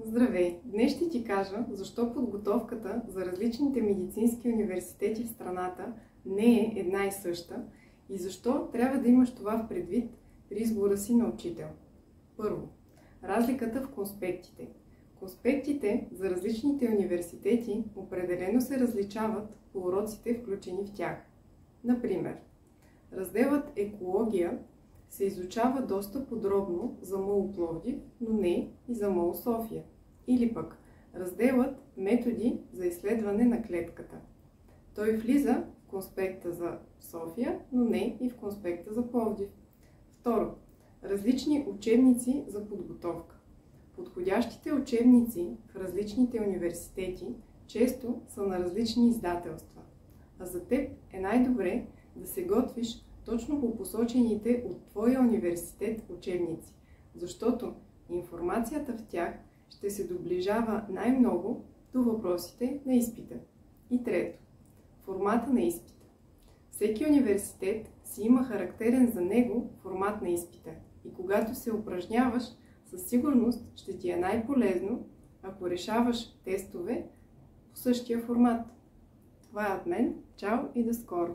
Здравей! Днес ще ти кажа защо подготовката за различните медицински университети в страната не е една и съща и защо трябва да имаш това в предвид при избора си на учител. Първо, разликата в конспектите. Конспектите за различните университети определено се различават по уроците, включени в тях. Например, разделът екология се изучава доста подробно за МОУ Пловдив, но не и за МОУ София. Или пък разделът методи за изследване на клетката. Той влиза в конспекта за София, но не и в конспекта за Пловдив. Второ, различни учебници за подготовка. Подходящите учебници в различните университети често са на различни издателства, а за теб е най-добре да се готвиш точно по посочените от твоя университет учебници, защото информацията в тях ще се доближава най-много до въпросите на изпита. И трето, формата на изпита. Всеки университет си има характерен за него формат на изпита и когато се упражняваш, със сигурност ще ти е най-полезно, ако решаваш тестове по същия формат. Това е от мен. Чао и до скоро!